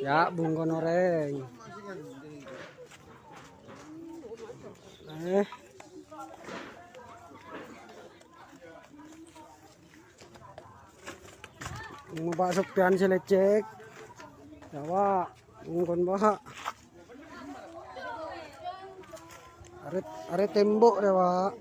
Ya, bungkon oreng. Mau Pak Sopyan selecek. Jawa, bungkon Pak. Are tembok ya, Pak.